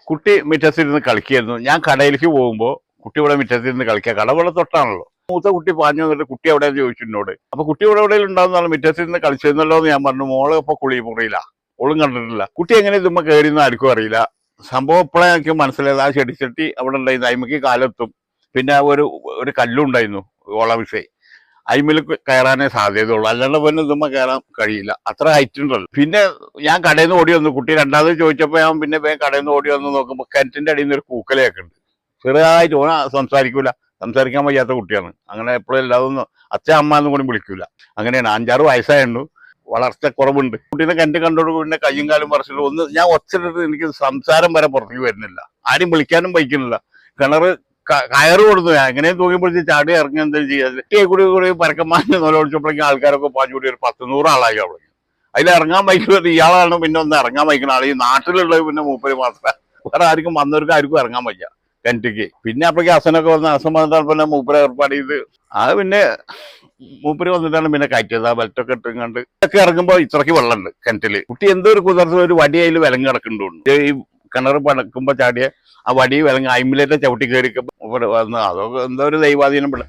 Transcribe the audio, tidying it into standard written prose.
കുട്ടി മുറ്റത്തിരുന്ന് കളിക്കായിരുന്നു. ഞാൻ കടയിലേക്ക് പോകുമ്പോൾ കുട്ടി ഇവിടെ മുറ്റത്തിരുന്ന് കളിക്കുക. കട ഇവിടെ തൊട്ടാണല്ലോ. മൂത്ത കുട്ടി പാഞ്ഞു വന്നിട്ട് കുട്ടി എവിടെയെന്ന് ചോദിച്ചു എന്നോട്. അപ്പൊ കുട്ടി ഇവിടെ എവിടെയെങ്കിലും ഉണ്ടാവുന്നതാണ്, മുറ്റത്തിരുന്ന് കളിച്ചിരുന്നല്ലോ എന്ന് ഞാൻ പറഞ്ഞു. മോള് ഇപ്പൊ കുളിമുറിയില്ല, ഓളും കണ്ടിട്ടില്ല. കുട്ടി എങ്ങനെ ഇതുമ്മ കയറിയെന്ന് ആർക്കും അറിയില്ല. സംഭവം ഇപ്പോഴേ എനിക്ക് മനസ്സിലായത്, ആ ചെടിച്ചട്ടി അവിടെ ഉണ്ടായിരുന്നു, അയിമക്ക് കാലെത്തും. പിന്നെ ഒരു കല്ലുണ്ടായിരുന്നു ഓളമിസേ, അയിമിൽ കയറാനേ സാധ്യതയുള്ളൂ, അല്ലാണ്ട് പിന്നെ ഇതുമ്മ കയറാൻ കഴിയില്ല, അത്ര ഹൈറ്റ് ഉണ്ടല്ലോ. പിന്നെ ഞാൻ കടയിൽ നിന്ന് ഓടി വന്നു. കുട്ടി രണ്ടാമത് ചോദിച്ചപ്പോൾ ഞാൻ പിന്നെ കടയിൽ നിന്ന് ഓടി വന്ന് നോക്കുമ്പോൾ കിണറ്റിന്റെ അടിയിൽ നിന്ന് ഒരു കൂക്കലയൊക്കെ ഉണ്ട്. ചെറുതായിട്ട് ഓന സംസാരിക്കൂല, സംസാരിക്കാൻ വയ്യാത്ത കുട്ടിയാണ്. അങ്ങനെ എപ്പോഴും എല്ലാതൊന്നും അച്ഛൻ അമ്മ എന്നും കൂടി വിളിക്കൂല. അങ്ങനെയാണ്. 5-6 വയസ്സായിരുന്നു, വളർച്ച കുറവുണ്ട്. കുട്ടീനെ കിണറ്റ് കണ്ടോട് പിന്നെ കയ്യും കാലും പറിച്ചിട്ട് ഒന്ന് ഞാൻ ഒച്ചിട്ട് എനിക്ക് സംസാരം വരെ പുറത്തേക്ക് വരുന്നില്ല, ആരും വിളിക്കാനും വയ്ക്കുന്നില്ല. കിണറ് കയറ് കൊടുത്തു, എങ്ങനെയും തൂങ്ങിപ്പിടിച്ച് ചാടി ഇറങ്ങി എന്തെങ്കിലും ചെയ്യാതെ കുട്ടിയെ കൂടി പരക്കന്മാരെ നോലോടിച്ചപ്പോഴേക്കും ആൾക്കാരൊക്കെ പാഞ്ഞുകൂടി ഒരു 100-100 ആളായി അവിടെ. അതിൽ ഇറങ്ങാൻ വയ്ക്കുന്നത് ഇയാളാണ്. പിന്നെ ഒന്ന് ഇറങ്ങാൻ വയ്ക്കുന്ന ആൾ ഈ നാട്ടിലുള്ളത് പിന്നെ മൂപ്പര് മാത്രമേ, വേറെ ആർക്കും വന്നവർക്ക് ആർക്കും ഇറങ്ങാൻ വയ്യ കിണറ്റിക്ക്. പിന്നെ അപ്പോഴേക്കും അസനൊക്കെ വന്ന് അസം വന്നിട്ടാണ് പിന്നെ മൂപ്പര് ഏർപ്പാട് ചെയ്ത്. അത് പിന്നെ മൂപ്പര് വന്നിട്ടാണ് പിന്നെ കയറ്റിയത്. ആ ബെൽറ്റൊക്കെ ഇട്ടുകൊണ്ട് ഒക്കെ ഇറങ്ങുമ്പോൾ ഇത്രയ്ക്ക് വെള്ളമുണ്ട് കിണറ്റില്. കുട്ടി എന്തോ ഒരു കുതിർത്ത് ഒരു വടി അതിൽ വിലങ്ങ് കിടക്കുന്നുണ്ട്. ഈ കിണർ പടക്കുമ്പോ ചാടിയ ആ വടി വിലങ്ങ് അയിമിലേറ്റ ചവിട്ടി കയറി വന്ന്. അതൊക്കെ എന്തോ ഒരു ദൈവാധീനം